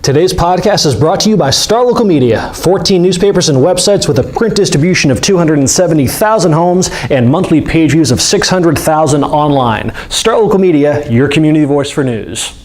Today's podcast is brought to you by Star Local Media, 14 newspapers and websites with a print distribution of 270,000 homes and monthly page views of 600,000 online. Star Local Media, your community voice for news.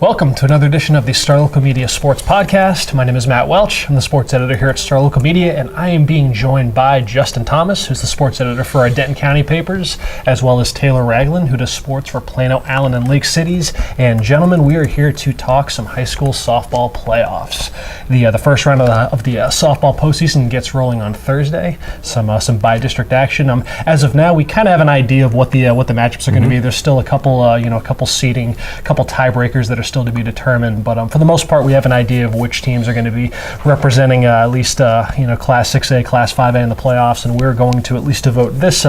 Welcome to another edition of the Star Local Media Sports Podcast. My name is Matt Welch. I'm the sports editor here at Star Local Media, and I am being joined by Justin Thomas, who's the sports editor for our Denton County papers, as well as Taylor Ragland, who does sports for Plano, Allen, and Lake Cities. And gentlemen, we are here to talk some high school softball playoffs. The first round of the softball postseason gets rolling on Thursday. Some by-district action. As of now, we kind of have an idea of what the matchups are going to be. There's still a couple seeding, a couple tiebreakers that are still to be determined, but for the most part, we have an idea of which teams are going to be representing at least Class 6A, Class 5A in the playoffs, and we're going to at least devote this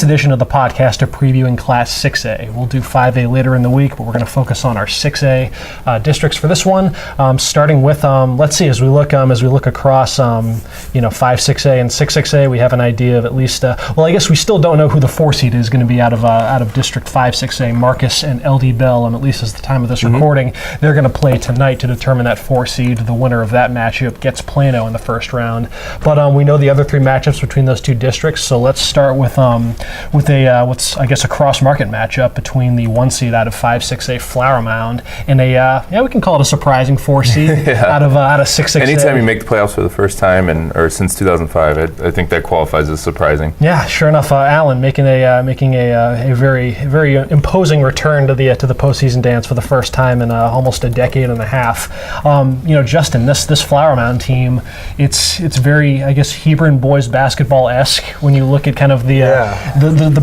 edition of the podcast to previewing Class 6A. We'll do 5A later in the week, but we're going to focus on our 6A districts for this one. Starting with let's see, as we look across 5, 6A and 6A, we have an idea of at least I guess we still don't know who the 4 seed is going to be out of District 5, 6A. Marcus and LD Bell, at least at the time of this recording, they're going to play tonight to determine that 4 seed. The winner of that matchup gets Plano in the first round. But we know the other 3 matchups between those 2 districts. So let's start with what's I guess a cross-market matchup between the 1 seed out of 5, 6A Flower Mound and we can call it a surprising 4 seed out of 6, 6A. Anytime you make the playoffs for the first time or since 2005, I think that qualifies as surprising. Yeah, sure enough, Allen making a very, very imposing return to the postseason dance for the first time in almost a decade and a half. Justin, this Flower Mound team, it's very, I guess, Hebron boys basketball-esque when you look at kind of the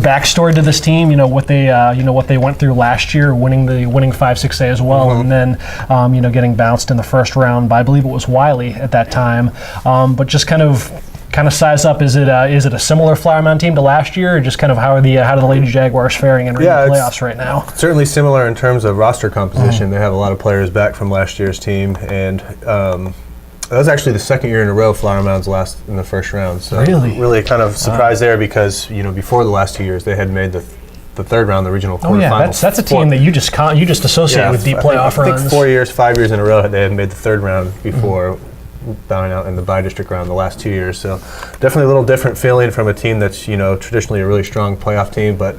backstory to this team. What they went through last year, winning 5, 6A as well, and then getting bounced in the first round by, I believe it was Wiley at that time. But just kind of size up. Is it a similar Flower Mound team to last year, or just kind of how are the Lady Jaguars faring in the playoffs right now? Certainly similar in terms of roster composition. They have a lot of players back from last year's team, and that was actually the second year in a row Flower Mound's last in the first round. So really kind of surprised there because before the last 2 years they had made the third round, the regional quarterfinals. That's a team that you just associate with deep playoff runs. I think 5 years in a row they had made the third round before. Bowing out in the by-district round the last 2 years. So definitely a little different feeling from a team that's, traditionally a really strong playoff team. But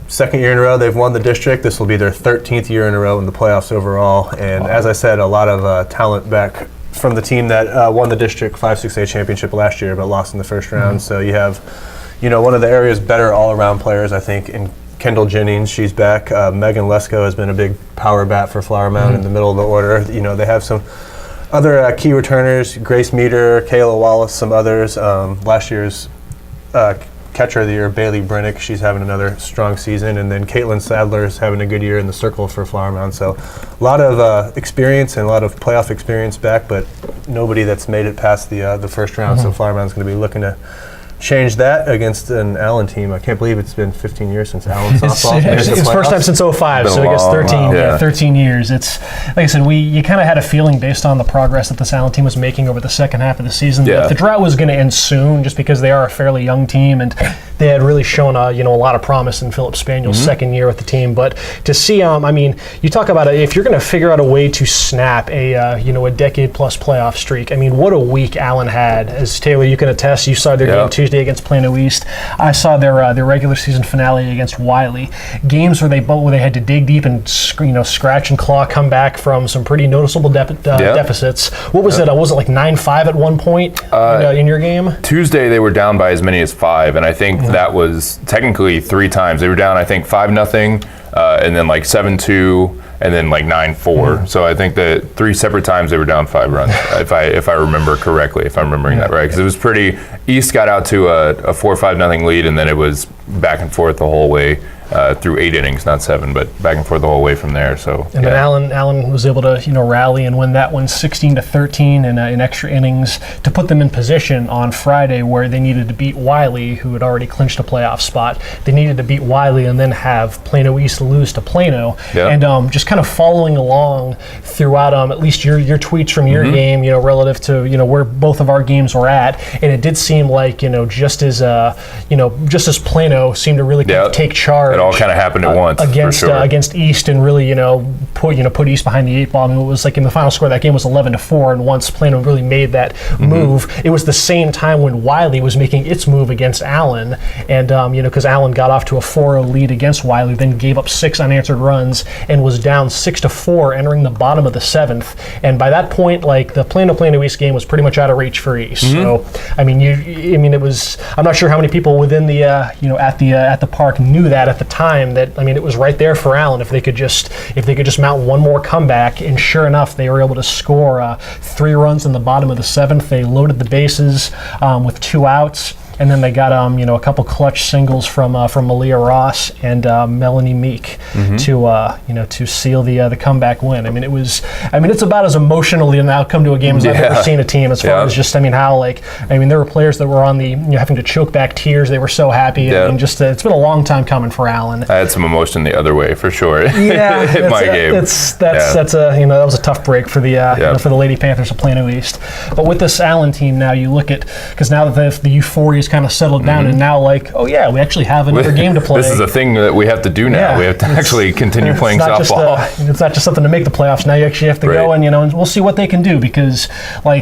second year in a row, they've won the district. This will be their 13th year in a row in the playoffs overall. And as I said, a lot of talent back from the team that won the district 5, 6A championship last year but lost in the first round. So you have, one of the area's better all-around players, I think, in Kendall Jennings. She's back. Megan Lesko has been a big power bat for Flower Mound in the middle of the order. They have some other key returners, Grace Meter, Kayla Wallace, some others. Last year's catcher of the year, Bailey Brennick, she's having another strong season. And then Caitlin Sadler is having a good year in the circle for Flower Mound. So a lot of experience and a lot of playoff experience back, but nobody that's made it past the first round. So Flower Mound's going to be looking to change that against an Allen team. I can't believe it's been 15 years since Allen softball. It's first time since 05, so I guess 13 years. It's like I said, you kind of had a feeling based on the progress that this Allen team was making over the second half of the season that the drought was going to end soon, just because they are a fairly young team and they had really shown a lot of promise in Philip Spaniel's second year with the team. But to see, you talk about if you're going to figure out a way to snap a decade plus playoff streak. What a week Allen had. As Taylor, you can attest. You saw their game Tuesday against Plano East. I saw their regular season finale against Wiley. Games where they had to dig deep and scratch and claw, come back from some pretty noticeable deficits. What was it? Was it like 9-5 at one point in your game? Tuesday they were down by as many as 5, and I think that was technically 3 times. They were down, I think, 5-0, and then like 7-2. And then like 9-4. So I think that 3 separate times they were down 5 runs, if I remember correctly, if I'm remembering that right. Because it was pretty. East got out to a 4-5-0 lead, and then it was back and forth the whole way through 8 innings, not 7, but back and forth the whole way from there. So and then Allen was able to rally and win that one 16-13 in extra innings to put them in position on Friday where they needed to beat Wiley, who had already clinched a playoff spot. They needed to beat Wiley and then have Plano East lose to Plano, and just kind of following along throughout at least your tweets from your game, relative to where both of our games were at, and it did seem like just as Plano seemed to really kind of take charge. It all kind of happened at once against East and really put East behind the 8 ball. I mean, it was like in the final score that game was 11-4, and once Plano really made that move, it was the same time when Wiley was making its move against Allen, and because Allen got off to a 4-0 lead against Wiley, then gave up 6 unanswered runs and was down 6-4 entering the bottom of the 7th. And by that point, like the Plano East game was pretty much out of reach for East. So I mean, it was. I'm not sure how many people within the at the park knew that at the time. That I mean, it was right there for Allen if they could just mount one more comeback. And sure enough, they were able to score 3 runs in the bottom of the 7th. They loaded the bases with 2 outs. And then they got a couple clutch singles from Malia Ross and Melanie Meek to seal the comeback win. I mean, it's about as emotional an outcome to a game as I've ever seen a team. As far as just how there were players that were on the having to choke back tears. They were so happy. Yeah. I mean, just it's been a long time coming for Allen. I had some emotion the other way for sure. Yeah, in my game. That was a tough break for the for the Lady Panthers of Plano East. But with this Allen team now, you look at because now that the euphoria kind of settled down, and now we actually have another game to play. This is a thing that we have to do now. Yeah, we have to actually continue playing softball. It's not just something to make the playoffs. Now you actually have to go and and we'll see what they can do because I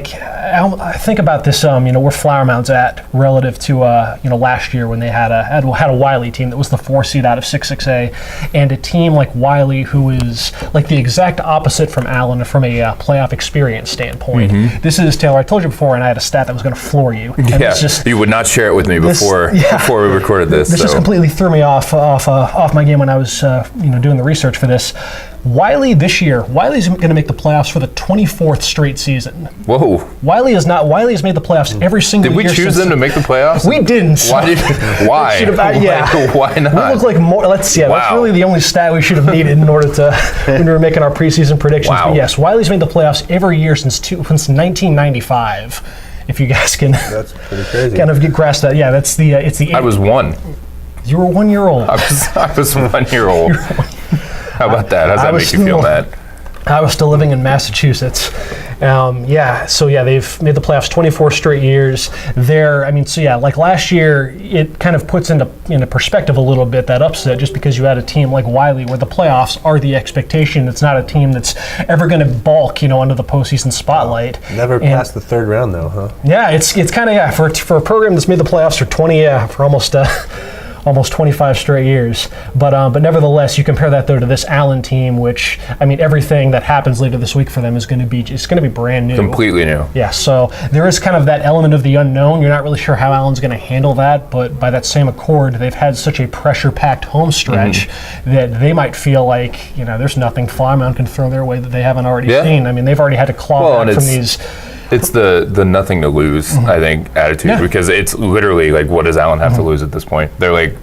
think about this where Flower Mound's at relative to last year when they had a Wiley team that was the 4 seed out of 6-6A, and a team like Wiley who is like the exact opposite from Allen from a playoff experience standpoint. This is Taylor. I told you before, and I had a stat that was going to floor you. And it's just, you would not share it with me before we recorded this. This just completely threw me off my game when I was doing the research for this. Wiley's going to make the playoffs for the 24th straight season. Whoa! Wiley has made the playoffs every single year. Did we choose them to make the playoffs? We didn't. So why? Why not? We look like more. Let's see. That's really the only stat we should have needed in order to when we were making our preseason predictions. Wow. But yes, Wiley's made the playoffs every year since 1995. If you guys can, that's pretty crazy. Kind of get grasp that. Yeah, it's the. I was 1. You were 1 year old. I was 1 year old. How about that? How does that make you feel, Matt? I was still living in Massachusetts. They've made the playoffs 24 straight years. Like last year, it kind of puts into perspective a little bit that upset just because you had a team like Wiley where the playoffs are the expectation. It's not a team that's ever going to balk, under the postseason spotlight. Never past the 3rd round though, huh? Yeah, it's kind of for a program that's made the playoffs for almost 25 straight years. But nevertheless, you compare that though to this Allen team, which everything that happens later this week for them is going to be brand new, completely new. Yeah, so there is kind of that element of the unknown. You're not really sure how Allen's going to handle that, but by that same accord, they've had such a pressure-packed home stretch that they might feel like there's nothing Flower Mound can throw their way that they haven't already seen. I mean, they've already had to claw back from these. It's the nothing to lose, I think, attitude, because it's literally like, what does Allen have to lose at this point? They're like,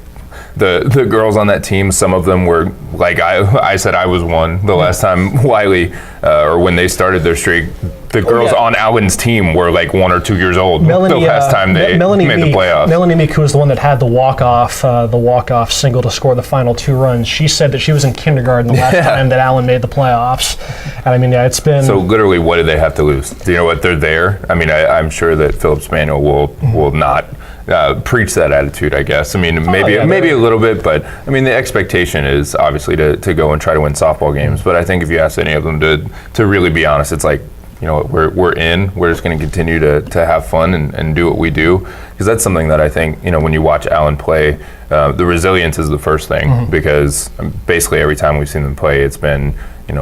the girls on that team, some of them were like, I said I was 1 the last time Wiley, or when they started their streak, the girls on Allen's team were like 1 or 2 years old the last time they made the playoffs. Melanie Meek, who was the one that had the walk-off single to score the final 2 runs, she said that she was in kindergarten the last time that Allen made the playoffs. And it's been... So literally, what do they have to lose? Do you know what? They're there. I mean, I'm sure that Philip Spaniel will not preach that attitude, I guess. I mean, maybe a little bit, but I mean, the expectation is obviously to go and try to win softball games. But I think if you ask any of them to really be honest, it's like, we're in. We're just going to continue to have fun and do what we do, because that's something that I think when you watch Allen play, the resilience is the first thing, because basically every time we've seen them play, it's been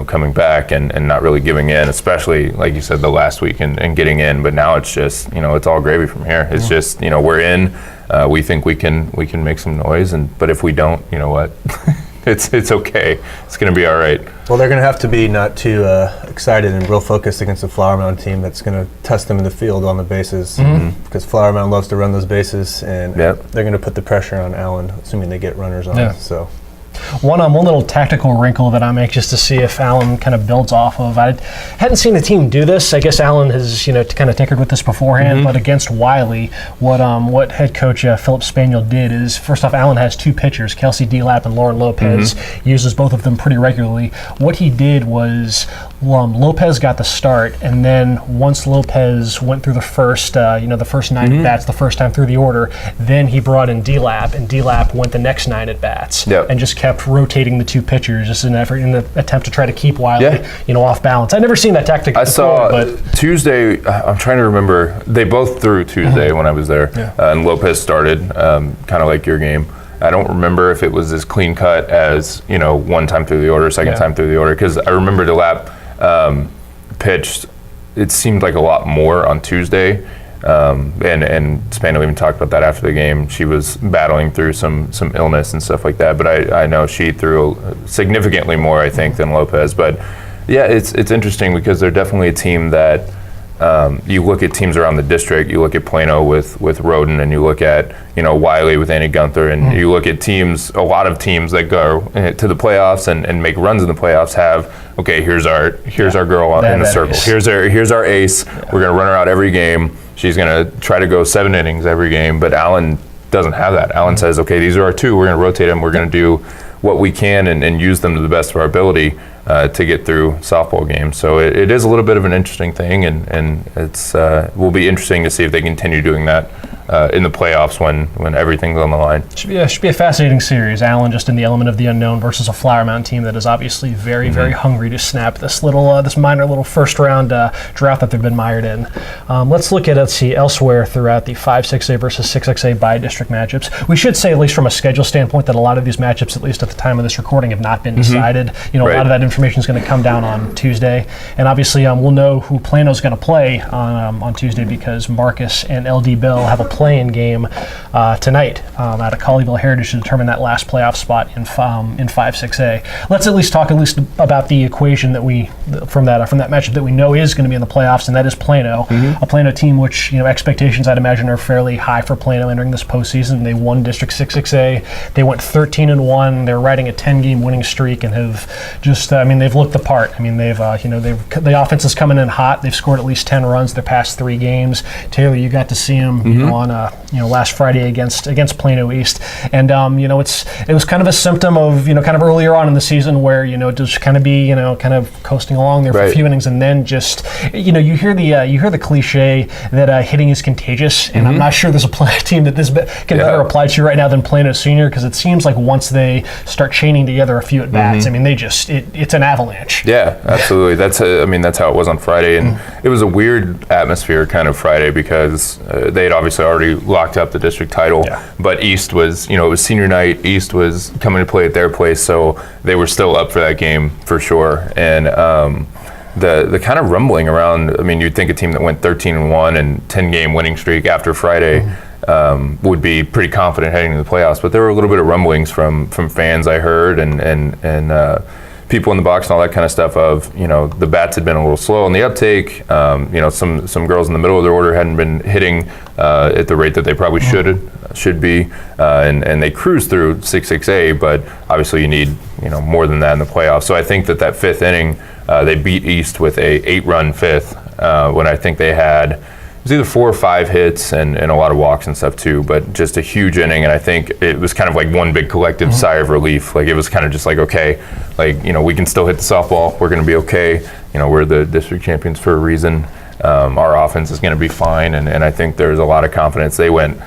coming back and not really giving in, especially like you said the last week and getting in. But now it's just it's all gravy from here. It's just we're in. We think we can make some noise, but if we don't, you know what? It's okay. It's going to be all right. Well, they're going to have to be not too excited and real focused against the Flower Mound team that's going to test them in the field on the bases, because Flower Mound loves to run those bases, and they're going to put the pressure on Allen, assuming they get runners on. Yeah. So. One little tactical wrinkle that I'm anxious to see if Allen kind of builds off of. I hadn't seen the team do this. I guess Allen has kind of tinkered with this beforehand, but against Wiley, what head coach Philip Spaniel did is, first off, Allen has 2 pitchers, Kelsey Delap and Lauren Lopez, uses both of them pretty regularly. What he did was Lopez got the start, and then once Lopez went through the first 9 at-bats the first time through the order, then he brought in D-Lap, and D-Lap went the next 9 at-bats, and just kept rotating the 2 pitchers just in an attempt to try to keep Wiley, off balance. I'd never seen that tactic before. I saw Tuesday. I'm trying to remember. They both threw Tuesday when I was there, and Lopez started, kind of like your game. I don't remember if it was as clean cut as one time through the order, second time through the order, because I remember D-Lap pitched. It seemed like a lot more on Tuesday, and Spano even talked about that after the game. She was battling through some illness and stuff like that, but I know she threw significantly more, I think, than Lopez. But yeah, it's interesting because they're definitely a team that you look at teams around the district. You look at Plano with Roden, and you look at Wiley with Annie Gunther, and you look at teams. A lot of teams that go to the playoffs and make runs in the playoffs have here's our girl in the circle. Ace. Here's our ace. We're gonna run her out every game. She's gonna try to go 7 innings every game. But Allen doesn't have that. Allen says, these are our 2. We're gonna rotate them. We're gonna do what we can and use them to the best of our ability to get through softball games. So it is a little bit of an interesting thing, and it's will be interesting to see if they continue doing that in the playoffs when everything's on the line. Should be a fascinating series. Allen just in the element of the unknown versus a Flower Mound team that is obviously very, very hungry to snap this minor little first round drought that they've been mired in. Let's look at elsewhere throughout the 5-6A versus 6-6A by-district matchups. We should say, at least from a schedule standpoint, that a lot of these matchups, at least at the time of this recording, have not been decided. A lot of that information is going to come down on Tuesday, and obviously we'll know who Plano's going to play on Tuesday because Marcus and LD Bell have a play-in game tonight at a Colleyville Heritage to determine that last playoff spot in 5-6A. Let's at least talk about the equation that from that matchup that we know is going to be in the playoffs, and that is Plano, a Plano team which expectations I'd imagine are fairly high for Plano entering this postseason. They won District 6-6A. They went 13-1. They're riding a 10-game winning streak and have just they've looked the part. The offense is coming in hot. They've scored at least 10 runs their past 3 games. Taylor, you got to see them on last Friday against Plano East, and it was kind of a symptom of kind of earlier on in the season where just kind of be kind of coasting along there for a few innings, and then just you hear the cliche that hitting is contagious, and I'm not sure there's a team that this can better apply to right now than Plano Senior, because it seems like once they start chaining together a few at bats, it's an avalanche. Yeah, absolutely. That's how it was on Friday, and it was a weird atmosphere kind of Friday because they had obviously already locked up the district title, but East was, it was senior night. East was coming to play at their place, so they were still up for that game for sure. And the kind of rumbling around, you'd think a team that went 13-1 and 10-game winning streak after Friday would be pretty confident heading to the playoffs, but there were a little bit of rumblings from fans I heard and people in the box and all that kind of stuff of, the bats had been a little slow on the uptake. Some girls in the middle of their order hadn't been hitting at the rate that they probably should be, and they cruised through 6-6A, but obviously you need more than that in the playoffs. So I think that 5th inning, they beat East with a 8-run 5th when I think they had, it was either 4 or 5 hits and a lot of walks and stuff too, but just a huge inning. And I think it was kind of like one big collective sigh of relief. Like it was kind of just like, okay, we can still hit the softball. We're going to be okay. We're the district champions for a reason. Our offense is going to be fine. And I think there's a lot of confidence. They went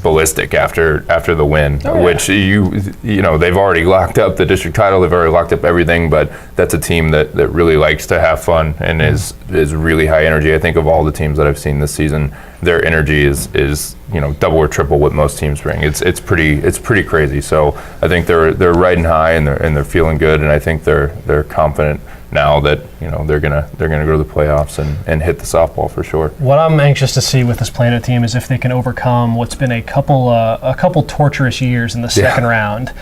ballistic after the win, which they've already locked up the district title. They've already locked up everything, but that's a team that really likes to have fun and is really high energy. I think of all the teams that I've seen this season, their energy is double or triple what most teams bring. It's pretty crazy. So I think they're riding high and they're feeling good, and I think they're confident now that they're gonna go to the playoffs and hit the softball for sure. What I'm anxious to see with this Plano team is if they can overcome what's been a couple torturous years in the second round.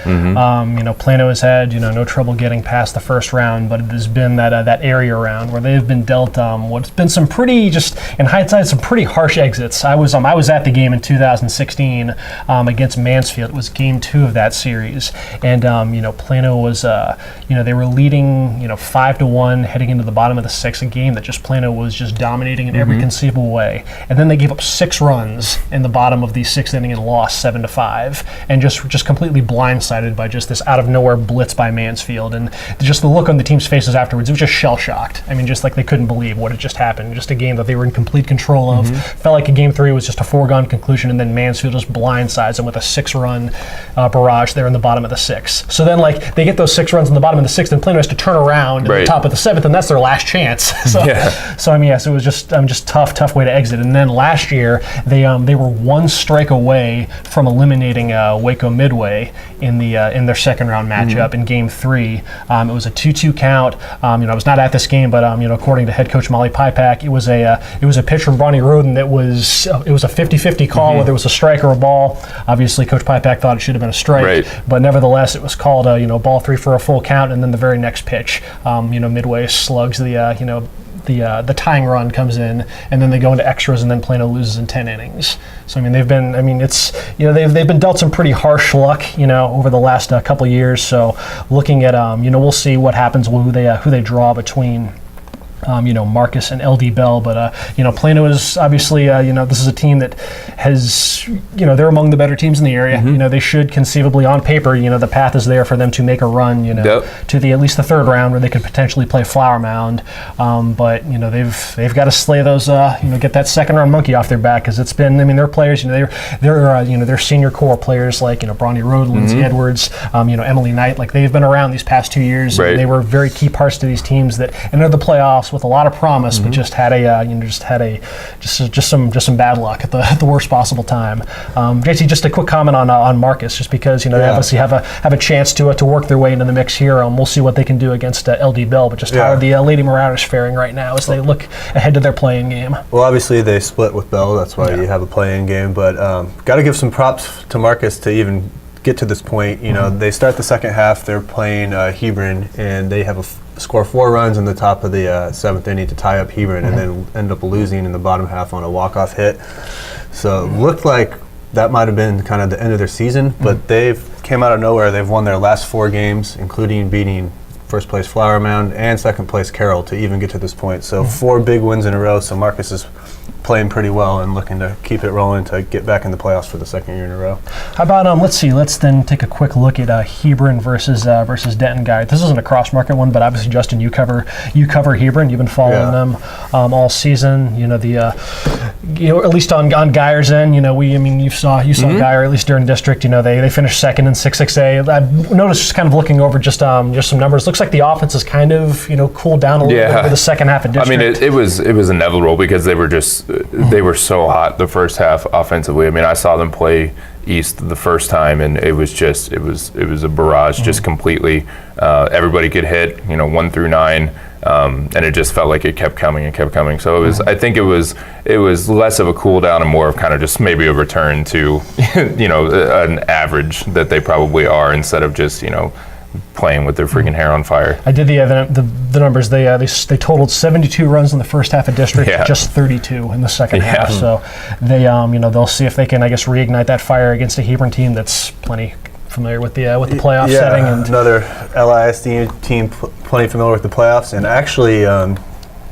Plano has had no trouble getting past the first round, but it has been that area round where they've been dealt what's been some pretty, just in hindsight, some pretty harsh exits. I was at the game in 2016 against Mansfield. It was game 2 of that series, and Plano was they were leading 5 5-1 heading into the bottom of the sixth, a game that just Plano was just dominating in every conceivable way. And then they gave up 6 runs in the bottom of the sixth inning and lost 7-5, and just completely blindsided by just this out of nowhere blitz by Mansfield. And just the look on the team's faces afterwards, it was just shell shocked. I mean, just like they couldn't believe what had just happened. Just a game that they were in complete control of. Felt like a game 3 was just a foregone conclusion, and then Mansfield just blindsides them with a 6-run barrage there in the bottom of the sixth. So then, like, they get those 6 runs in the bottom of the sixth, and Plano has to turn around at the top of the seventh, and that's their last chance. So I mean, yes, it was just tough way to exit. And then last year, they were 1 strike away from eliminating Waco Midway in their second round matchup in Game 3. It was a 2-2 count. I was not at this game, but according to head coach Molly Pipak, it was a pitch from Bronny Roden that was a 50-50 call, whether it was a strike or a ball. Obviously, Coach Pipak thought it should have been a strike, but nevertheless, it was called ball 3 for a full count. And then the very next pitch, Midway slugs the tying run comes in, and then they go into extras, and then Plano loses in 10 innings. So they've been dealt some pretty harsh luck, over the last couple of years. So looking at we'll see what happens who they draw between Marcus and LD Bell, but Plano is obviously this is a team that has they're among the better teams in the area. They should conceivably, on paper, the path is there for them to make a run to at least the third round, where they could potentially play Flower Mound. But they've got to slay those get that second round monkey off their back, because it's been their players their senior core players like Bronny Roden, Lindsay Edwards, Emily Knight, like they've been around these past 2 years. And they were very key parts to these teams that entered the playoffs with a lot of promise, but just had some bad luck at the worst possible time. JT, just a quick comment on Marcus, just because they obviously have a chance to work their way into the mix here. We'll see what they can do against LD Bell, but just how are the Lady Marauders faring right now as they look ahead to their play-in game? Well, obviously they split with Bell, that's why you have a play-in game, but got to give some props to Marcus to even get to this point. They start the second half, they're playing Hebron, and they have score 4 runs in the top of the 7th inning to tie up Hebron, and then end up losing in the bottom half on a walk-off hit. So it looked like that might have been kind of the end of their season, but they've came out of nowhere. They've won their last 4 games, including beating first place Flower Mound and second place Carroll to even get to this point. So 4 big wins in a row. So Marcus is playing pretty well and looking to keep it rolling to get back in the playoffs for the second year in a row. How about let's then take a quick look at Hebron versus Denton Guyer. This isn't a cross market one, but obviously, Justin, you cover Hebron. You've been following them all season. At least on Guyer's end, you saw Guyer at least during district. They finished second in 6-6A. I've noticed, just kind of looking over just some numbers. Looks like the offense has kind of cooled down a little bit for the second half of district. It was inevitable, because they were so hot the first half offensively. I saw them play East the first time, and it was a barrage, just completely. Everybody could hit 1 through 9. And it just felt like it kept coming and kept coming. So it was. I think it was less of a cool down and more of kind of just maybe a return to an average that they probably are, instead of just playing with their freaking hair on fire. I did the numbers. They totaled 72 runs in the first half of district, just 32 in the second half. So they they'll see if they can, I guess, reignite that fire against a Hebron team that's plenty familiar with the playoff setting. And another LISD team plenty familiar with the playoffs, and actually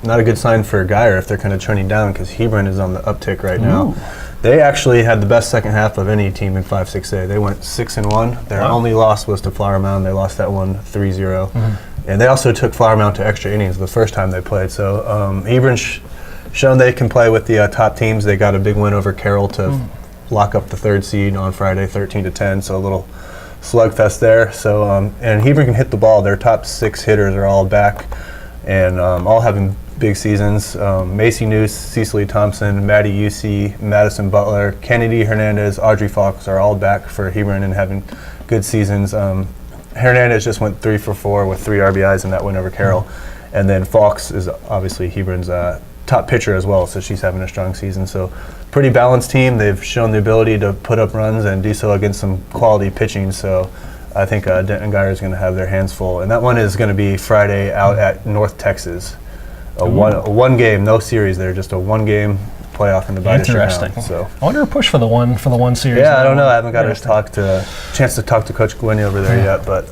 not a good sign for Guyer if they're kind of trending down, because Hebron is on the uptick right now. They actually had the best second half of any team in 5-6A. They went 6-1. Their only loss was to Flower Mound. They lost that one 3-0. And they also took Flower Mound to extra innings the first time they played. So Hebron's shown they can play with the top teams. They got a big win over Carroll to lock up the 3rd seed on Friday, 13-10. So a little slugfest there. So and Hebron can hit the ball. Their top 6 hitters are all back, and all having big seasons. Macy Noose, Cecily Thompson, Maddie UC, Madison Butler, Kennedy Hernandez, Audrey Fox are all back for Hebron and having good seasons. Hernandez just went 3 for 4 with 3 RBIs in that win over Carroll. And then Fox is obviously Hebron's top pitcher as well, so she's having a strong season. So pretty balanced team. They've shown the ability to put up runs and do so against some quality pitching. So I think Denton Guyer is going to have their hands full. And that one is going to be Friday out at North Texas. A one game, no series there, just a 1-game playoff in the bi-district round. So I wonder if push for the one series. Yeah, I don't know. I haven't got a chance to talk to Coach Gwynny over there yet, but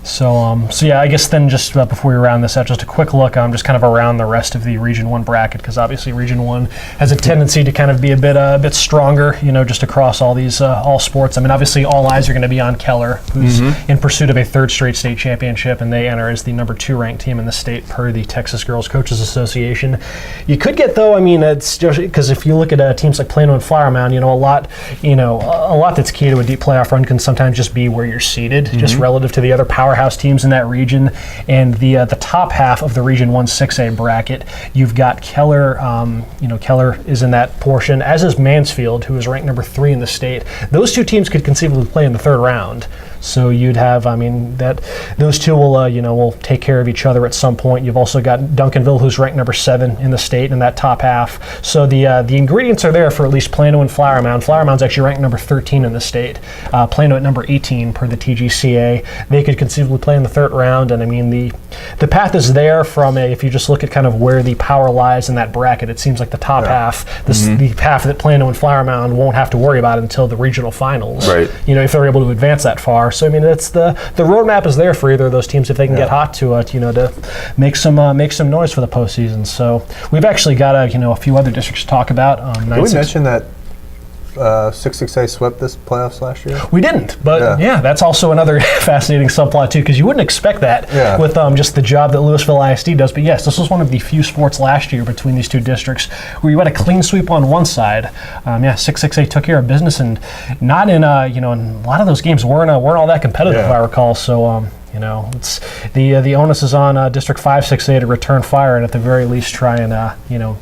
So yeah, I guess then just before we round this out, just a quick look just kind of around the rest of the Region 1 bracket, because obviously Region 1 has a tendency to kind of be a bit stronger, just across all these all sports. I mean, obviously all eyes are going to be on Keller, who's in pursuit of a third straight state championship, and they enter as the number 2 ranked team in the state per the Texas Girls Coaches Association. You could get, though, I mean, it's just because if you look at teams like Plano and Flower Mound, a lot that's key to a deep playoff run can sometimes just be where you're seated, just relative to the other powerhouse teams in that region. And the top half of the Region 1 6A bracket, you've got Keller. Keller is in that portion, as is Mansfield, who is ranked number 3 in the state. Those two teams could conceivably play in the third round. So you'd have, that those two will take care of each other at some point. You've also got Duncanville, who's ranked number 7 in the state in that top half. So the ingredients are there for at least Plano and Flower Mound. Flower Mound's actually ranked number 13 in the state. Plano at number 18 per the TGCA. They could conceivably play in the third round, and I mean the path is there from if you just look at kind of where the power lies in that bracket. It seems like the top half, the path that Plano and Flower Mound won't have to worry about until the regional finals. Right. If they're able to advance that far. So I mean, it's the roadmap is there for either of those teams if they can get hot to it, to make some noise for the postseason. So we've actually got a few other districts to talk about. Did we mention that 6-6A swept this playoffs last year? We didn't, but yeah, that's also another fascinating subplot too, because you wouldn't expect that with just the job that Louisville ISD does. But yes, this was one of the few sports last year between these two districts where you had a clean sweep on one side. 6-6A took care of business, and not in in a lot of those games weren't all that competitive, if I recall. So. It's the onus is on District 5-6A to return fire and at the very least try and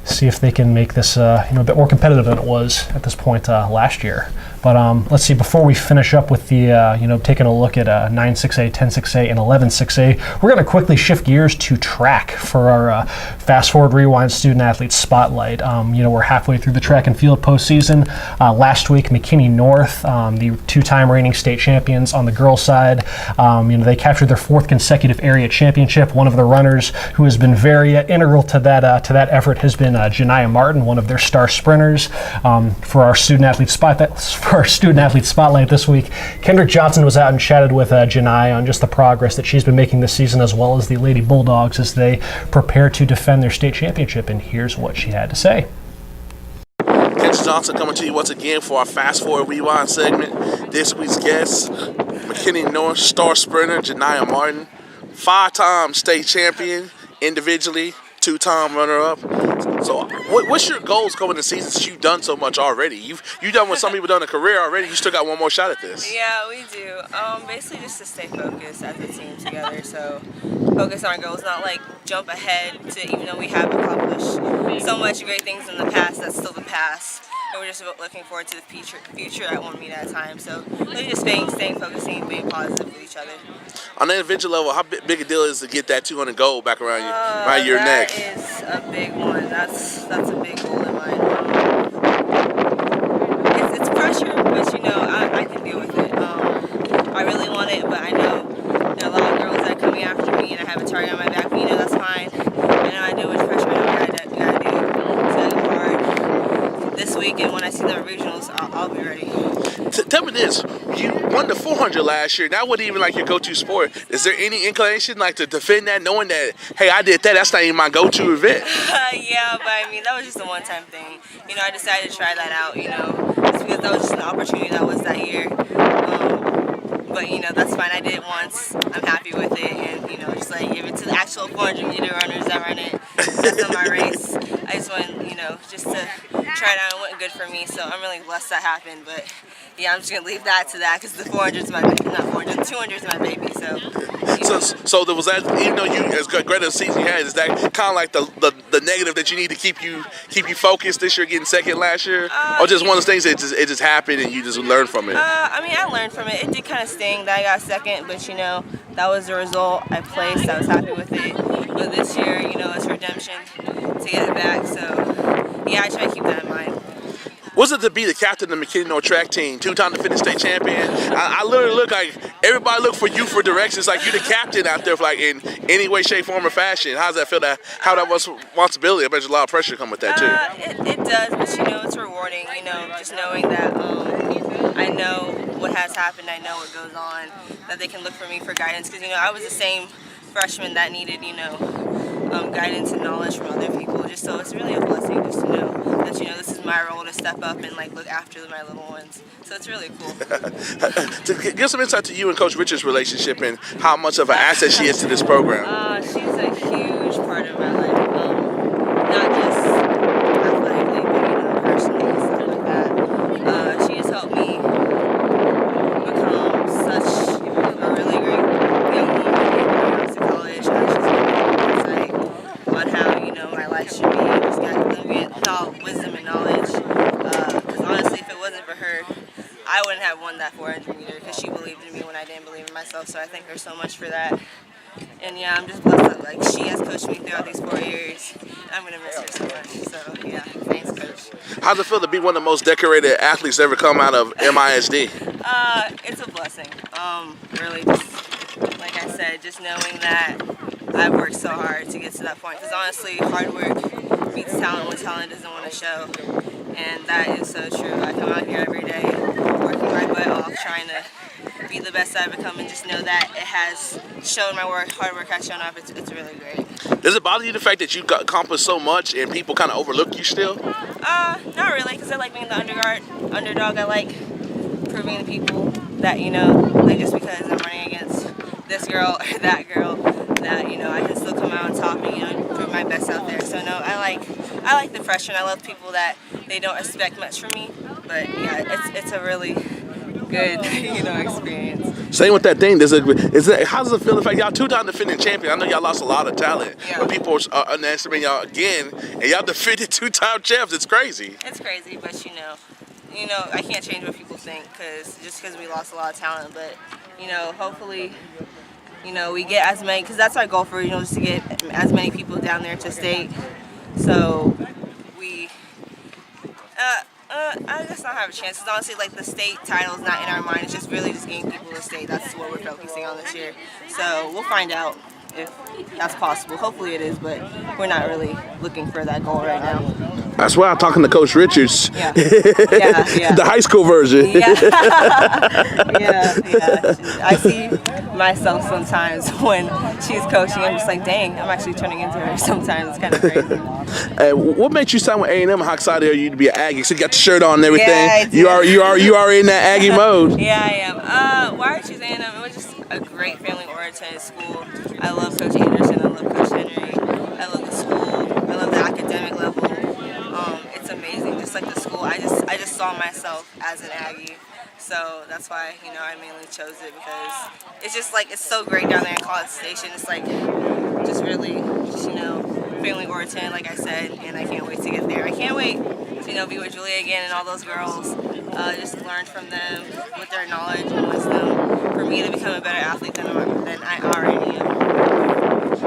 see if they can make this a bit more competitive than it was at this point last year. But let's see, before we finish up with the taking a look at 9-6A, 10-6A, and 11-6A, we're going to quickly shift gears to track for our Fast Forward Rewind Student Athlete Spotlight. We're halfway through the track and field postseason. Last week, McKinney North, the 2-time reigning state champions on the girls' side, they captured their 4th consecutive area championship. One of the runners who has been very integral to that effort has been Jania Martin, one of their star sprinters. For our student athlete spotlight this week, Kendrick Johnson was out and chatted with Jania on just the progress that she's been making this season, as well as the Lady Bulldogs as they prepare to defend their state championship. And here's what she had to say. Kendrick Johnson coming to you once again for our Fast Forward Rewind segment. This week's guest, McKinney North star sprinter Jania Martin, 5-time state champion individually, 2-time runner-up. So what's your goals going into the season since you've done so much already? You've done what some people done a career already. You still got one more shot at this. Yeah, we do. Basically just to stay focused as a team together. So focus on our goals, not like jump ahead to, even though we have accomplished so much great things in the past, that's still the past. And we're just looking forward to the future at one meet at a time. So really just staying focused and being positive with each other. On an individual level, how big a deal is to get that 200 goal back around your neck? That is a big one. That's a big goal in mine. It's pressure, but I can deal with it. I really want it, but I know there are a lot of girls that are coming after me, and I have a target on my back. But that's fine. I know I deal with pressure. I know what I gotta do. So hard this week, and when I see the regionals, I'll be ready. Tell me this, you won the 400 last year. That wasn't even like your go-to sport. Is there any inclination like to defend that, knowing that, hey, I did that, that's not even my go-to event? Yeah, but that was just a one-time thing. I decided to try that out, just because that was just an opportunity that was that year. But, that's fine. I did it once. I'm happy with it, and, just give it to the actual 400-meter runners that run it. That's not my race. I just went, just to try it out. It went good for me, so I'm really blessed that happened, but yeah, I'm just going to leave that to that because the 200 is my baby, So was that, even though you, as great as a season you had, is that kind of like the negative that you need to keep you focused this year, getting second last year? Or just one of those things that it just happened and you just learned from it? I learned from it. It did kind of sting that I got second, but that was the result. I placed. I was happy with it. But this year, it's redemption to get it back. So yeah, I try to keep that in mind. What's it to be the captain of the McKinney North track team, 2-time defending state champion? I literally look like everybody look for you for directions, like you're the captain out there, in any way, shape, form, or fashion. How does that feel? How that was responsibility? I bet there's a lot of pressure come with that too. It does, but it's rewarding. Just knowing that I know what has happened, I know what goes on, that they can look for me for guidance. Because, I was the same freshman that needed, guidance and knowledge from other people. Just so it's really a blessing just to know that, this is my role to step up and, look after my little ones. So it's really cool. To give some insight to you and Coach Richards' relationship and how much of an asset she is to this program. She's a huge part of my life. Not just athletically, but, personally and stuff like that. She has helped me become such a really great young woman when I was to college. She's given me insight on how, my life should be. I just got all wisdom and knowledge. Because honestly, if it wasn't for her, I wouldn't have won that 400 meter because she believed in me when I didn't believe in myself. So I thank her so much for that. And yeah, I'm just blessed that she has coached me throughout these 4 years. I'm gonna miss her so much. So yeah, thanks, Coach. How's it feel to be one of the most decorated athletes to ever come out of MISD? It's a blessing. Really, just like I said, just knowing that I've worked so hard to get to that point. Because honestly, hard work beats talent when talent doesn't want to show. And that is so true. I come out here every day, working my butt off, trying to be the best I've become, and just know that it has shown my work, hard work has shown up. It's really great. Does it bother you the fact that you accomplished so much and people kind of overlook you still? Not really, because I like being the underdog. I like proving to people that, just because I'm running against this girl or that girl, that, I can still come out on top and, prove my best out there. So no, I like the pressure, and I love people that they don't expect much from me. But yeah, it's a really good, experience. Same with that thing. How does it feel? In fact, y'all 2-time defending champion. I know y'all lost a lot of talent, but people are underestimating y'all again, and y'all defeated 2-time champs. It's crazy. It's crazy, but I can't change what people think because we lost a lot of talent. But hopefully, we get as many, because that's our goal for just to get as many people down there to state. So we. I guess not have a chance. Because honestly, the state title is not in our mind. It's just really just getting people to state. That's what we're focusing on this year. So we'll find out if that's possible. Hopefully it is, but we're not really looking for that goal right now. That's why I'm talking to Coach Richards. Yeah. The high school version. Yeah. I see myself sometimes when she's coaching. I'm just like, dang, I'm actually turning into her sometimes. It's kind of crazy. What made you sign with A&M? How excited are you to be an Aggie? So you got the shirt on and everything. Yeah, I do. You are in that Aggie mode. Yeah, I am. Why I choose A&M? It was just a great family-oriented school. I love Coach Anderson. I love Coach Henry. I love the school. I love the academic level. It's amazing. Just like the school, I just saw myself as an Aggie. So that's why, I mainly chose it, because it's just it's so great down there in College Station. It's just really, family oriented, like I said, and I can't wait to get there. I can't wait to, be with Julia again and all those girls, just learn from them with their knowledge and wisdom for me to become a better athlete than I already am.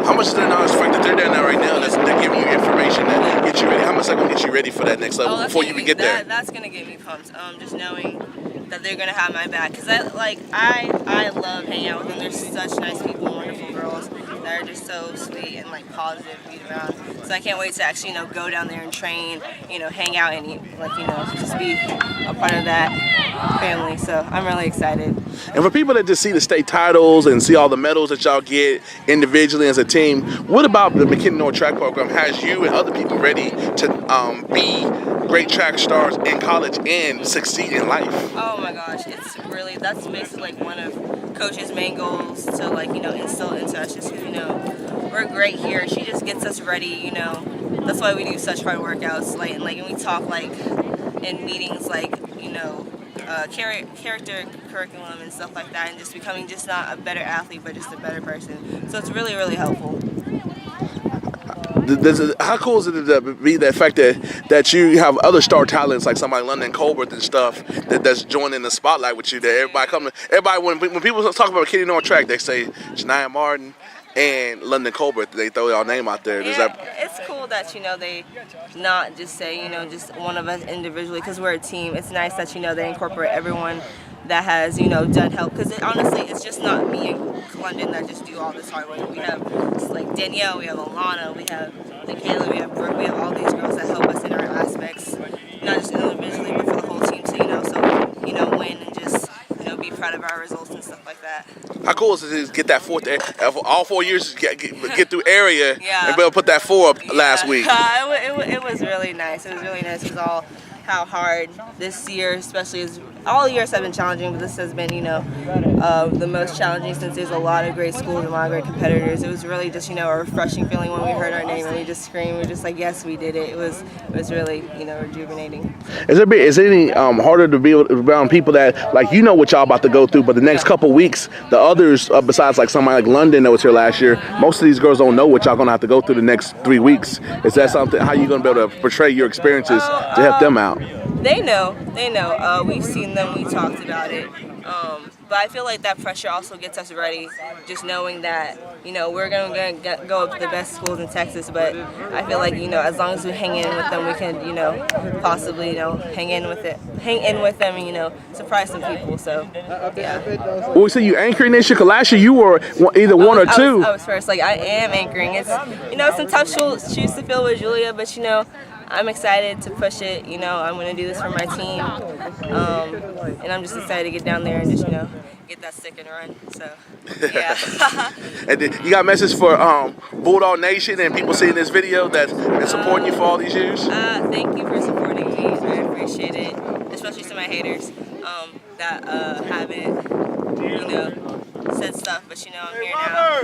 How much is their knowledge, the fact that they're down there right now, they're giving you information that gets you ready? How much is that going to get you ready for that next level before you even get there? That's going to get me pumped, just knowing that they're going to have my back. Because I love hanging out with them. They're such nice people, wonderful girls that are just so sweet and positive to be around. So I can't wait to actually, go down there and train, hang out and just be a part of that family. So I'm really excited. And for people that just see the state titles and see all the medals that y'all get individually as a team, what about the McKinney North track program has you and other people ready to be great track stars in college and succeed in life? Oh my gosh, that's basically one of Coach's main goals to instill into us, just because we're great here. She just gets us ready, that's why we do such hard workouts, and we talk in meetings character curriculum and stuff like that, and just becoming just not a better athlete but just a better person. So it's really, really helpful. How cool is it to be the fact that you have other star talents like somebody London Colbert and stuff that's joining the spotlight with you? That everybody when people talk about McKinney North track, they say Jania Martin and London Colbert. They throw y'all name out there. It's cool that they not just say just one of us individually, because we're a team. It's nice that they incorporate everyone that has done help, because honestly it's just not me and London that just do all this hard work. We have Danielle, we have Alana, we have Kayla, we have Brooke, we have all these girls that help us in our aspects, not just individually but for the whole team to so win and just our results and stuff like that. How cool is it to get that fourth, all 4 years, get through area Yeah. and be able to put that 4 up last week? It was really nice. It was really nice because all how hard this year, especially, is all years have been challenging, but this has been, the most challenging since there's a lot of great schools and a lot of great competitors. It was really just, a refreshing feeling when we heard our name and we just screamed. We were just like, yes, we did it. It was really, rejuvenating. Is it any harder to be around people that, like, what y'all about to go through, but the next couple weeks, the others, besides like somebody like London that was here last year, most of these girls don't know what y'all going to have to go through the next 3 weeks. Is that something, how you going to be able to portray your experiences to help them out? They know. We've seen them. We talked about it. But I feel like that pressure also gets us ready, just knowing that, we're going to go up to the best schools in Texas. But I feel like, as long as we hang in with them, we can, possibly, hang in with them and, surprise some people. So, yeah. Well, so you anchoring this year? Because last year you were either one or two. I was first. I am anchoring. It's, some tough shoes to fill with Julia, but, I'm excited to push it. I'm going to do this for my team. And I'm just excited to get down there and just, get that stick and run. So, yeah. And then you got a message for Bulldog Nation and people seeing this video that's been supporting you for all these years? Thank you for supporting me. I appreciate it. Especially to my haters that haven't, said stuff. But, I'm here now.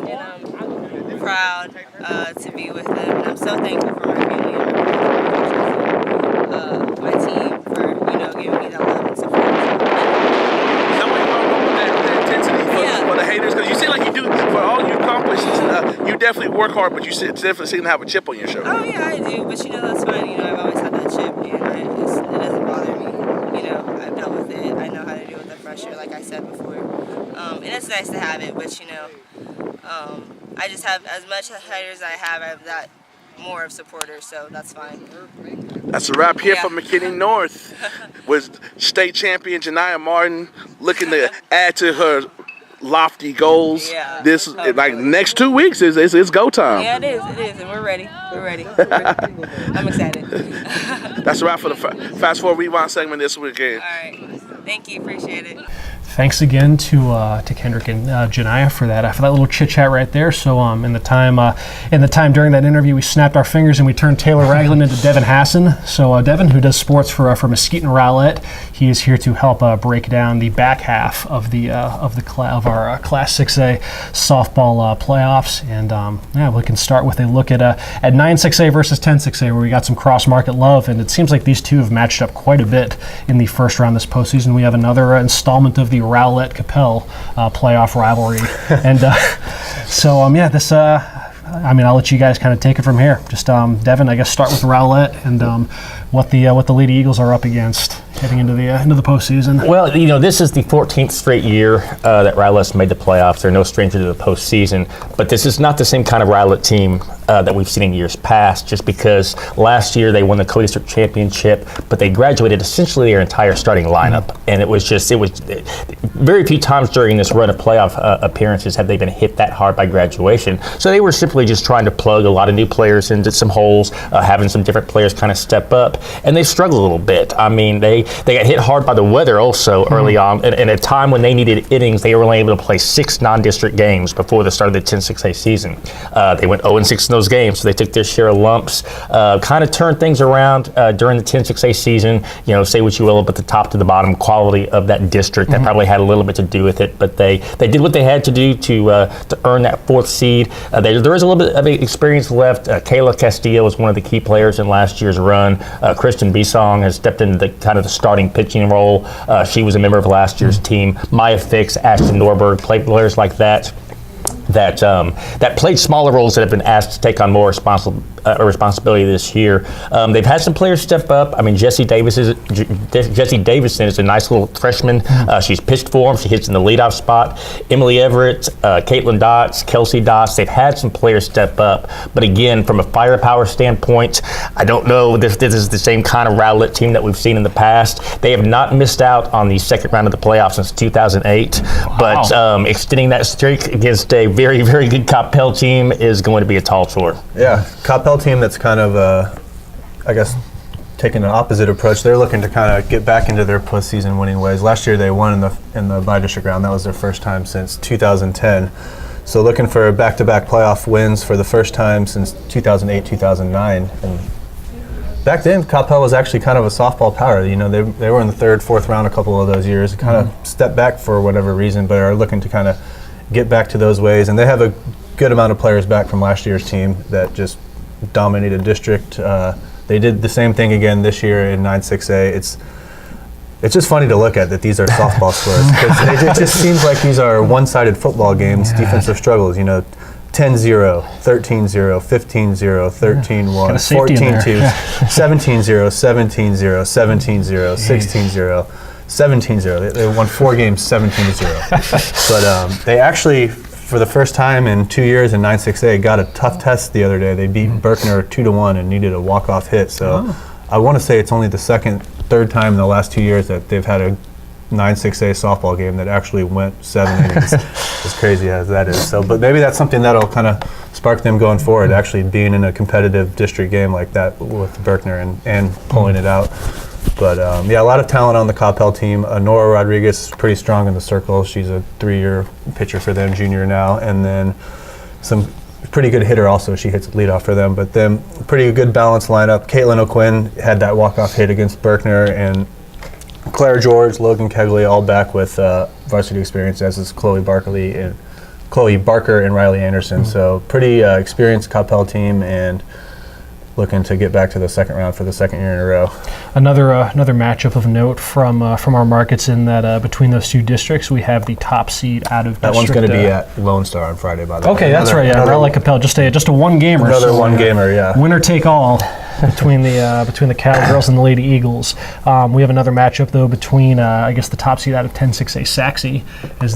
And I'm proud to be with them. And I'm so thankful for my family and my team for, giving me that love and support. For the haters, because you seem like you do, for all you accomplished, you definitely work hard, but you definitely seem to have a chip on your shoulder. Oh yeah, I do, but that's fine. I've always had that chip, and it doesn't bother me. I've dealt with it. I know how to deal with the pressure, like I said before. And it's nice to have it, but I just have as much haters as I have that more of supporters, so that's fine. That's a wrap here from McKinney North with state champion Jania Martin looking to add to her lofty goals. Yeah, this next 2 weeks is go time. Yeah, it is, and we're ready. I'm excited. That's a wrap for the Fast Forward Rewind segment this weekend. All right, thank you, appreciate it. Thanks again to Kendrick and Jania for that little chit chat right there. So in the time during that interview, we snapped our fingers and we turned Taylor Ragland into Devin Hassan. So Devin, who does sports for Mesquite and Rowlett, he is here to help break down the back half of our Class 6A softball playoffs. And we can start with a look at 9-6A versus 10-6A, where we got some cross market love, and it seems like these two have matched up quite a bit in the first round this postseason. We have another installment of the Rowlett Coppell playoff rivalry. And I'll let you guys kind of take it from here. Just Devin, I guess start with Rowlett and what the Lady Eagles are up against heading into the postseason. Well, this is the 14th straight year that Rowlett's made the playoffs. They're no stranger to the postseason, but this is not the same kind of Rowlett team that we've seen in years past, just because last year they won the co-district championship, but they graduated essentially their entire starting lineup. And it was very few times during this run of playoff appearances have they been hit that hard by graduation. So they were simply just trying to plug a lot of new players into some holes, having some different players kind of step up, and they struggled a little bit. I mean, they got hit hard by the weather also early on. And at a time when they needed innings, they were only able to play 6 non-district games before the start of the 10-6A season. They went 0-6 in those games, so they took their share of lumps, kind of turned things around during the 10-6A season. Say what you will about the top to the bottom quality of that district. That probably had a little bit to do with it, but they did what they had to do to earn that 4th seed. There is a little bit of experience left. Kayla Castillo was one of the key players in last year's run. Kristen Bisong has stepped into the starting pitching role. She was a member of last year's team. Maya Fix, Ashton Norberg, players like that played smaller roles that have been asked to take on more responsibility this year. They've had some players step up. I mean, Jessie Davison is a nice little freshman. She's pitched for them. She hits in the leadoff spot. Emily Everett, Caitlin Dotts, Kelsey Dotts. They've had some players step up. But again, from a firepower standpoint, I don't know if this is the same kind of Rowlett team that we've seen in the past. They have not missed out on the second round of the playoffs since 2008. Wow. But extending that streak against a very, very good Coppell team is going to be a tall chore. Yeah, Coppell team that's kind of, taking an opposite approach. They're looking to kind of get back into their postseason winning ways. Last year they won in the bi-district round. That was their first time since 2010. So looking for back-to-back playoff wins for the first time since 2008, 2009. And back then, Coppell was actually kind of a softball power. You know, they were in the third, fourth round a couple of those years. Kind of stepped back for whatever reason, but are looking to kind of get back to those ways. And they have a good amount of players back from last year's team that just dominated district. They did the same thing again this year in 9-6A. It's just funny to look at that these are softball scores, because it just seems like these are one-sided football games, defensive struggles, you know, 10-0, 13-0, 15-0, 13-1, 14-2, 17-0, 17-0, 17-0, 16-0, 17-0. They won 4 games 17-0. But they actually, for the first time in 2 years in 9-6A, got a tough test the other day. They beat Berkner 2-1 and needed a walk-off hit. So I want to say it's only the third time in the last 2 years that they've had a 9-6A softball game that actually went 7 innings, as crazy as that is. So, but maybe that's something that'll kind of spark them going forward, actually being in a competitive district game like that with Berkner and pulling it out. But yeah, a lot of talent on the Coppell team. Nora Rodriguez is pretty strong in the circle. She's a 3-year pitcher for them, junior now, and then some pretty good hitter also. She hits leadoff for them, but then pretty good balanced lineup. Caitlin O'Quinn had that walk-off hit against Berkner, and Claire George, Logan Kegley, all back with varsity experience, as is Chloe Barker and Riley Anderson. So pretty experienced Coppell team, and looking to get back to the second round for the second year in a row. Another matchup of note from our markets in that between those two districts, we have the top seed out of that district. one's going to be at Lone Star on Friday, by the way. Okay, that's right. Yeah, Rowlett and Coppell, just a one-gamer. Another one-gamer, yeah. Winner take all between the Cowgirls and the Lady Eagles. We have another matchup though between I guess the top seed out of 10-6A Sachse as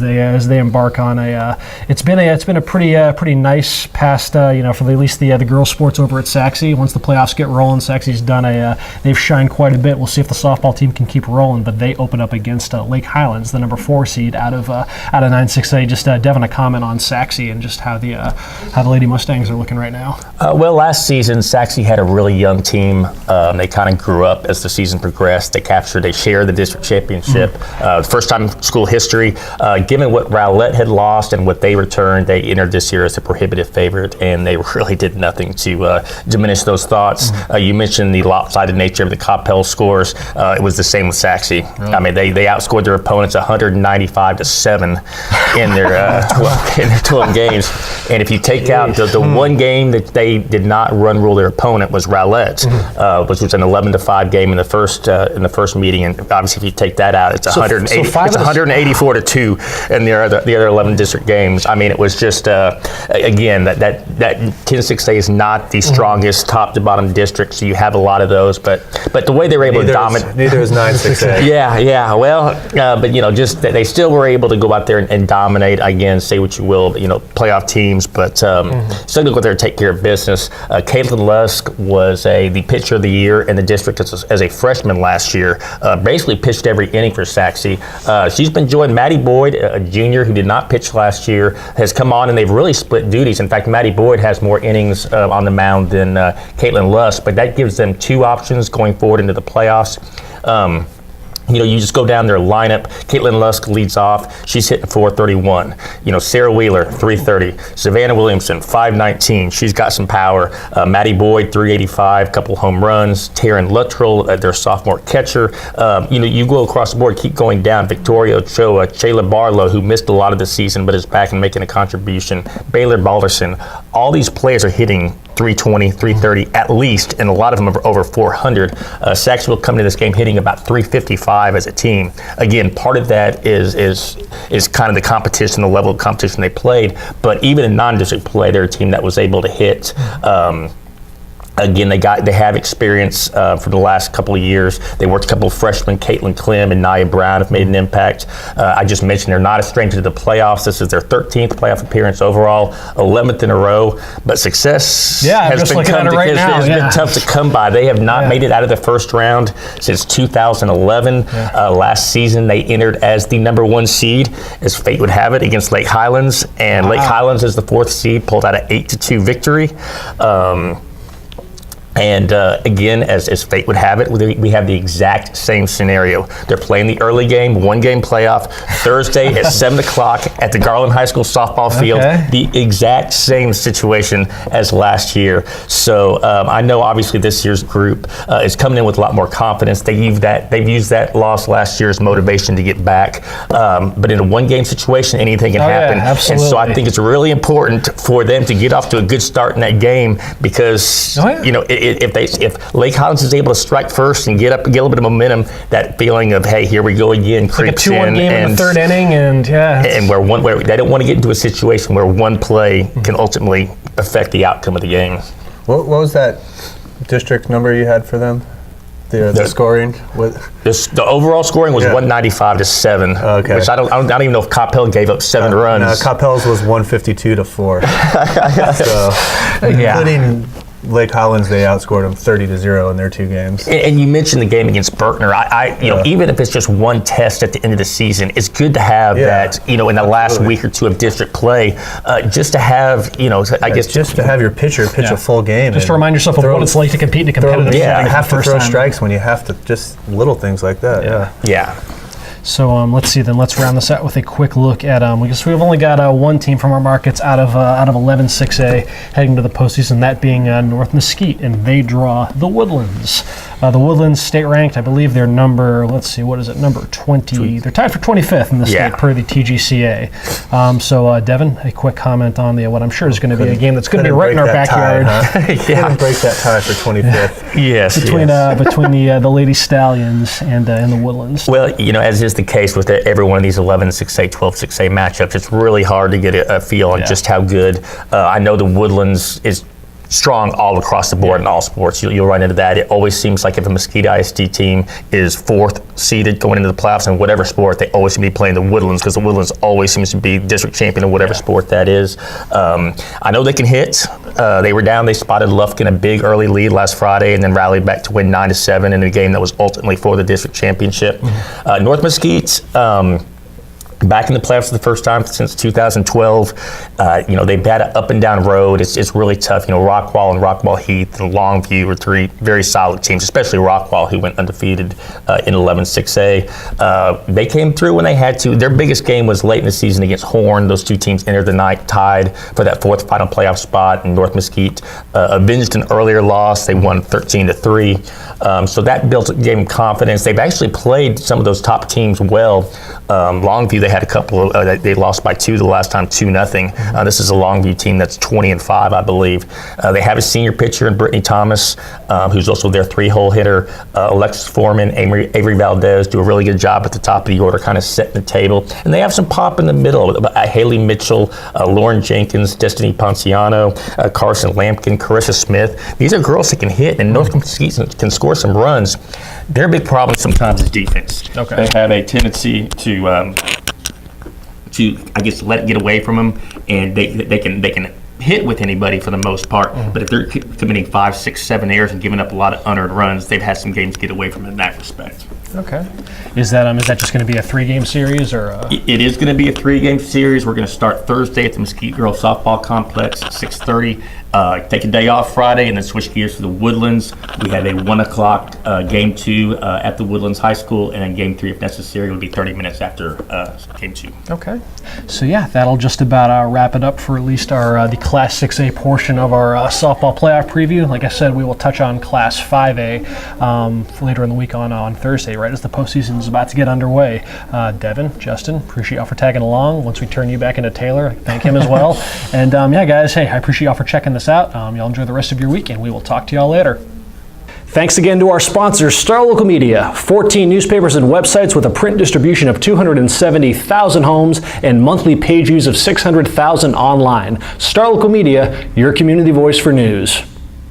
they embark on it's been a pretty nice past for at least the girls sports over at Sachse. Once the playoffs get rolling, Sachse's done they've shined quite a bit. We'll see if the softball team can keep rolling, but they open up against Lake Highlands, the number 4 seed out of 9-6A. Just Devin, a comment on Sachse and just how the Lady Mustangs are looking right now. Well, last season Sachse had a really young team. They kind of grew up as the season progressed. They shared the district championship. First time in school history. Given what Rowlett had lost and what they returned, they entered this year as a prohibitive favorite, and they really did nothing to diminish those thoughts. You mentioned the lopsided nature of the Coppell scores. It was the same with Sachse. Really? I mean, they outscored their opponents 195-7 in their 12 games. And if you take out the one game that they did not run rule their opponent was Rowlett, which was an 11-5 game in the first meeting. And obviously, if you take that out, it's 184-2 in the other 11 district games. I mean, it was just again that 10-6A is not the strongest top to bottom district, so you have a lot of those. But the way they were able to dominate, neither is 9-6A. yeah. Well, but just they still were able to go out there and dominate. Again, say what you will, but, playoff teams, but still go out there and take care of business. Caitlin Lusk was the pitcher of the year in the district as a freshman last year. Basically pitched every inning for Sachse. She's been joined. Maddie Boyd, a junior who did not pitch last year, has come on, and they've really split duties. In fact, Maddie Boyd has more innings on the mound than Caitlin Lusk, but that gives them 2 options going forward into the playoffs. You just go down their lineup. Caitlin Lusk leads off. She's hitting 431. Sarah Wheeler, 330. Savannah Williamson, 519. She's got some power. Maddie Boyd, 385. Couple home runs. Taryn Luttrell, their sophomore catcher. You go across the board, keep going down. Victoria Ochoa, Shayla Barlow, who missed a lot of the season but is back and making a contribution. Baylor Balderson. All these players are hitting 320, 330 at least, and a lot of them are over 400. Sachse will come into this game hitting about 355 as a team. Again, part of that is kind of the competition, the level of competition they played, but even in non-district play, they're a team that was able to hit. Again, they have experience for the last couple of years. They worked a couple of freshmen, Caitlin Clem and Nia Brown, have made an impact. I just mentioned they're not a stranger to the playoffs. This is their 13th playoff appearance overall, 11th in a row. But success has been tough to come by. They have not made it out of the first round since 2011. Last season, they entered as the number 1 seed, as fate would have it, against Lake Highlands. And Lake Highlands is the 4th seed, pulled out an 8-2 victory. And again, as fate would have it, we have the exact same scenario. They're playing the early game, 1-game playoff, Thursday at 7 o'clock at the Garland High School softball field. The exact same situation as last year. So I know obviously this year's group is coming in with a lot more confidence. They've used that loss last year as motivation to get back. But in a 1-game situation, anything can happen. Yeah, absolutely. And so I think it's really important for them to get off to a good start in that game because, if Lake Highlands is able to strike first and get a little bit of momentum, that feeling of, hey, here we go again, creeps like a 2-1 game in the third inning, and where they don't want to get into a situation where one play can ultimately affect the outcome of the game. What was that district number you had for them? The scoring? The overall scoring was 195-7. Okay. Which I don't even know if Coppell gave up 7 runs. No, Coppell's was 152-4. So, including Lake Highlands, they outscored them 30-0 in their 2 games. And you mentioned the game against Berkner. Even if it's just one test at the end of the season, it's good to have that. In the last week or 2 of district play, just to have, just to have your pitcher pitch a full game. Just to remind yourself of what it's like to compete in a competitive setting. You have to throw strikes when you have to. Just little things like that. Yeah. So let's see. Then let's round this out with a quick look at. We've only got one team from our markets out of 11 6A heading to the postseason. That being North Mesquite, and they draw the Woodlands. The Woodlands, state ranked, I believe they're number. Let's see, what is it? Number 20. They're tied for 25th in the state per the TGCA. So Devin, a quick comment on what I'm sure is going to be a game that's going to be right in our backyard. Couldn't break that tie for 25th. Yes. Between the Lady Stallions and the Woodlands. Well, as is the case with every one of these 11 6A, 12 6A matchups, it's really hard to get a feel on just how good. I know the Woodlands is strong all across the board in all sports. You'll run into that. It always seems like if a Mesquite ISD team is 4th seeded going into the playoffs in whatever sport, they always seem to be playing the Woodlands because the Woodlands always seems to be district champion in whatever sport that is. I know they can hit. They were down. They spotted Lufkin a big early lead last Friday and then rallied back to win 9-7 in a game that was ultimately for the district championship. North Mesquite, back in the playoffs for the first time since 2012. They've had an up and down road. It's really tough. Rockwall and Rockwall Heath and Longview were 3 very solid teams, especially Rockwall, who went undefeated in 11 6A. They came through when they had to. Their biggest game was late in the season against Horn. Those 2 teams entered the night tied for that 4th final playoff spot, and North Mesquite avenged an earlier loss. They won 13-3. So that gave them confidence. They've actually played some of those top teams well. Longview, they had a couple of, they lost by 2 the last time, 2-0. This is a Longview team that's 20-5, I believe. They have a senior pitcher in Brittany Thomas, who's also their 3-hole hitter. Alexis Foreman, Avery Valdez do a really good job at the top of the order, kind of setting the table. And they have some pop in the middle. Haley Mitchell, Lauren Jenkins, Destiny Ponciano, Carson Lampkin, Carissa Smith. These are girls that can hit, and North Mesquite can score some runs. Their big problem sometimes is defense. They have a tendency to let it get away from them, and they can hit with anybody for the most part. But if they're committing 5, 6, 7 errors and giving up a lot of unearned runs, they've had some games get away from it in that respect. Okay. Is that just going to be a 3-game series, or? It is going to be a 3-game series. We're going to start Thursday at the Mesquite Girls Softball Complex at 6:30. Take a day off Friday and then switch gears to the Woodlands. We have a 1 o'clock game 2 at the Woodlands High School, and then game 3, if necessary, will be 30 minutes after game 2. Okay. So that'll just about wrap it up for at least our the Class 6A portion of our softball playoff preview. Like I said, we will touch on Class 5A later in the week on Thursday, right as the postseason is about to get underway. Devin, Justin, appreciate y'all for tagging along. Once we turn you back into Taylor, thank him as well. And guys, hey, I appreciate y'all for checking this out. Y'all enjoy the rest of your week, and we will talk to y'all later. Thanks again to our sponsors, Star Local Media, 14 newspapers and websites with a print distribution of 270,000 homes and monthly page views of 600,000 online. Star Local Media, your community voice for news.